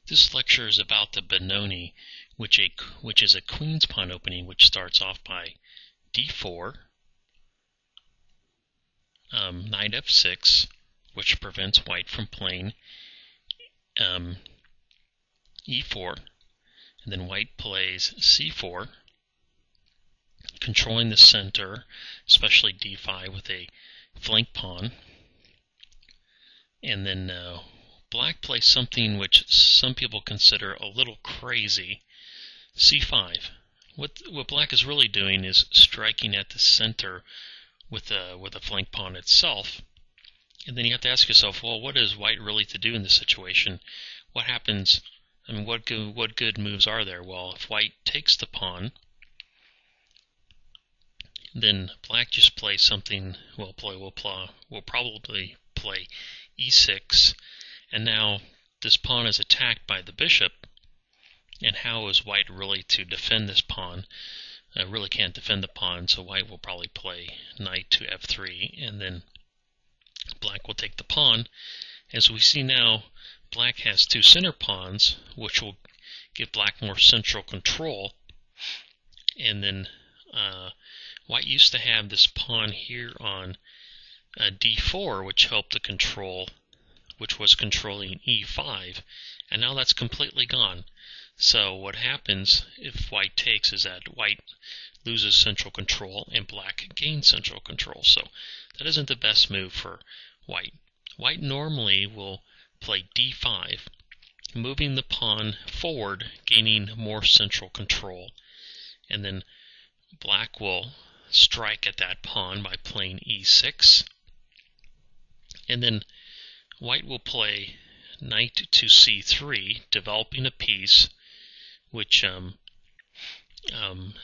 This lecture is about the Benoni, which is a queen's pawn opening which starts off by d4, knight f6, which prevents white from playing e4, and then white plays c4, controlling the center, especially d5 with a flank pawn, and then black plays something which some people consider a little crazy, c5. What black is really doing is striking at the center with a flank pawn itself. And then you have to ask yourself, well, what is white really to do in this situation? What happens? I mean, what good moves are there? Well, if white takes the pawn, then black just plays something. We'll probably play e6, and now this pawn is attacked by the bishop. And how is white really to defend this pawn? Really can't defend the pawn, so white will probably play knight to f3, and then black will take the pawn. As we see now, black has two center pawns, which will give black more central control. And then white used to have this pawn here on d4, which helped to control, which was controlling e5, and now that's completely gone. So what happens if white takes is that white loses central control and black gains central control. So that isn't the best move for white. White normally will play d5, moving the pawn forward, gaining more central control. And then black will strike at that pawn by playing e6. And then white will play knight to c3, developing a piece which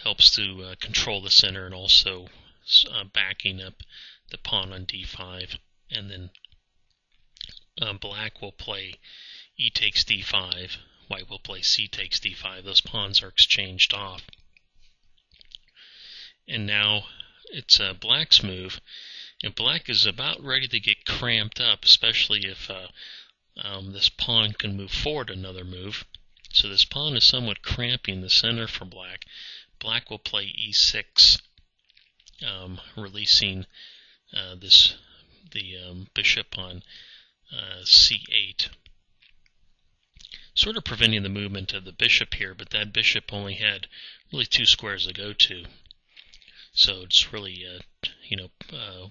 helps to control the center, and also backing up the pawn on d5. And then black will play e takes d5, white will play c takes d5. Those pawns are exchanged off. And now it's black's move, and black is about ready to get cramped up, especially if this pawn can move forward another move. So this pawn is somewhat cramping the center for black. Black will play e6, releasing the bishop on c8, sort of preventing the movement of the bishop here, but that bishop only had really two squares to go to. So it's really,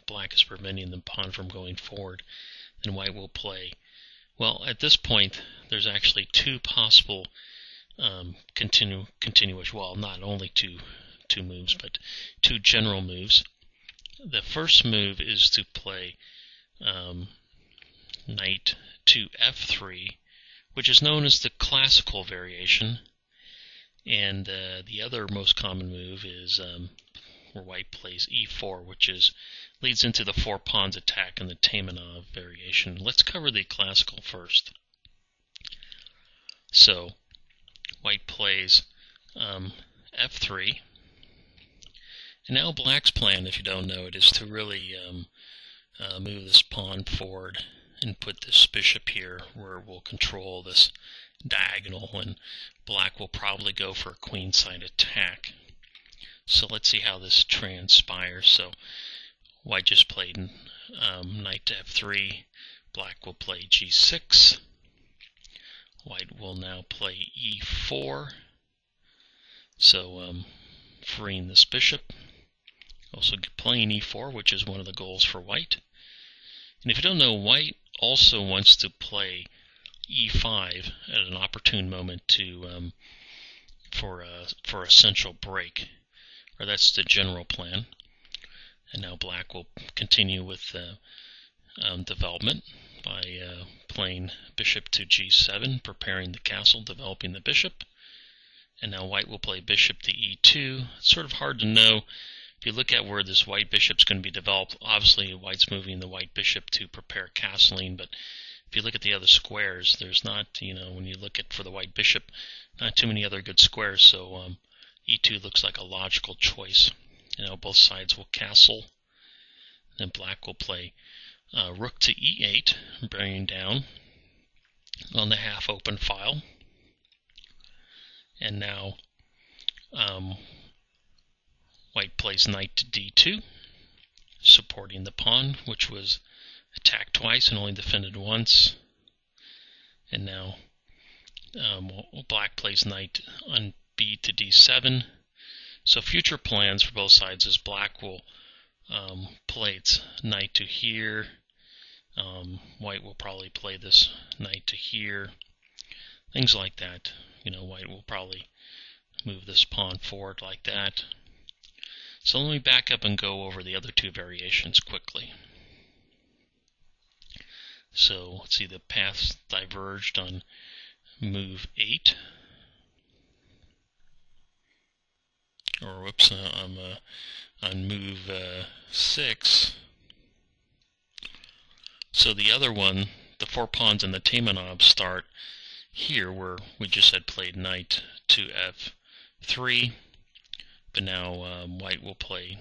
black is preventing the pawn from going forward. And white will play, well, at this point, there's actually two possible continuous, well, not only two moves, but two general moves. The first move is to play knight to f3, which is known as the classical variation. And the other most common move is where white plays e4, which leads into the four pawns attack and the Taimanov variation. Let's cover the classical first. So white plays f3, and now black's plan, if you don't know it, is to really move this pawn forward and put this bishop here where it will control this diagonal, and black will probably go for a queenside attack. So let's see how this transpires. So white just played knight to f3, black will play g6, white will now play e4, so freeing this bishop, also playing e4, which is one of the goals for white. And if you don't know, white also wants to play e5 at an opportune moment to for a central break, or that's the general plan. And now black will continue with development by playing bishop to g7, preparing the castle, developing the bishop. And now white will play bishop to e2. It's sort of hard to know. If you look at where this white bishop is going to be developed, obviously white's moving the white bishop to prepare castling, but if you look at the other squares, there's not, when you look at for the white bishop, not too many other good squares, so e2 looks like a logical choice. Both sides will castle. Then black will play rook to e8, bringing down on the half-open file. And now white plays knight to d2, supporting the pawn, which was attacked twice and only defended once. And now black plays knight on b to d7. So future plans for both sides is black will play its knight to here. White will probably play this knight to here. Things like that. White will probably move this pawn forward like that. So let me back up and go over the other two variations quickly. So let's see, the paths diverged on move 8. Or whoops, on move 6. So the other one, the 4 pawns in the Taimanov start here where we just had played knight to f3, but now white will play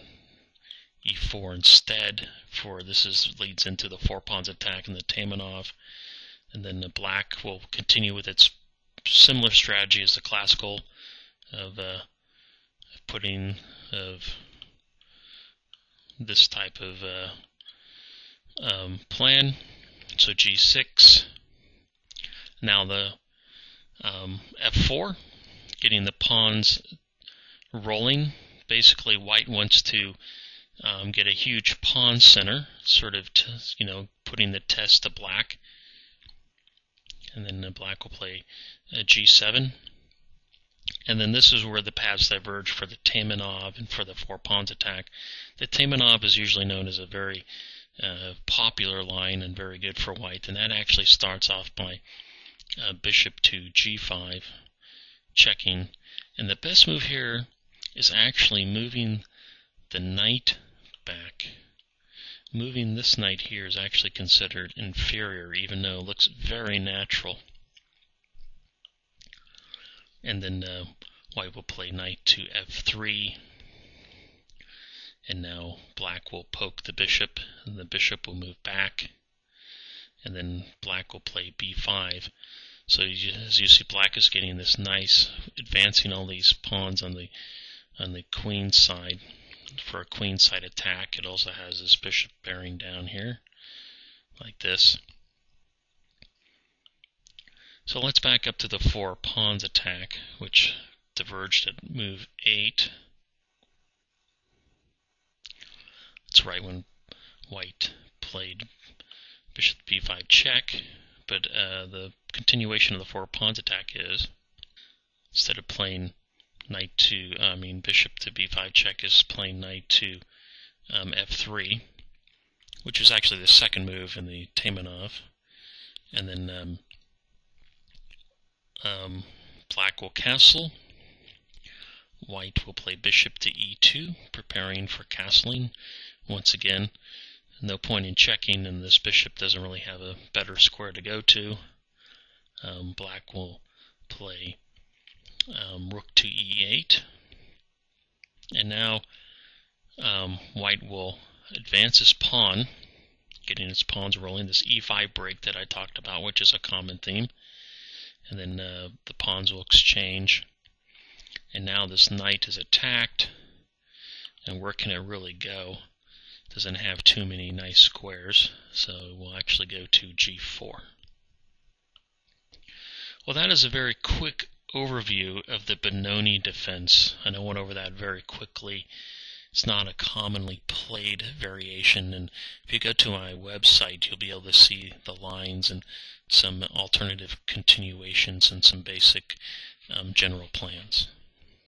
e4 instead. For this leads into the 4 pawns attack in the Taimanov, and then the black will continue with its similar strategy as the classical of putting this type of plan. So g6. Now the f4, getting the pawns rolling. Basically, white wants to get a huge pawn center, sort of, putting the test to black. And then black will play g7. And then this is where the paths diverge for the Taimanov and for the 4 pawns attack. The Taimanov is usually known as a very popular line and very good for white, and that actually starts off by bishop to g5, checking. And the best move here is actually moving the knight back. Moving this knight here is actually considered inferior, even though it looks very natural. And then white will play knight to f3. And now black will poke the bishop, and the bishop will move back. And then black will play b5. So as you see, black is getting this nice, advancing all these pawns on the queen side for a queen side attack. It also has this bishop bearing down here, like this. So let's back up to the 4 pawns attack, which diverged at move 8. That's right when white played bishop b5 check, but the continuation of the 4 pawns attack is, instead of playing bishop to b5 check, is playing knight to f3, which is actually the second move in the Taimanov. And then black will castle. White will play bishop to e2, preparing for castling. Once again, no point in checking, and this bishop doesn't really have a better square to go to. Black will play rook to e8. And now white will advance his pawn, getting his pawns rolling, this e5 break that I talked about, which is a common theme. And then the pawns will exchange. And now this knight is attacked. And where can it really go? Doesn't have too many nice squares, so we'll actually go to g4. Well, that is a very quick overview of the Benoni defense, and I went over that very quickly. It's not a commonly played variation, and if you go to my website, you'll be able to see the lines and some alternative continuations and some basic general plans.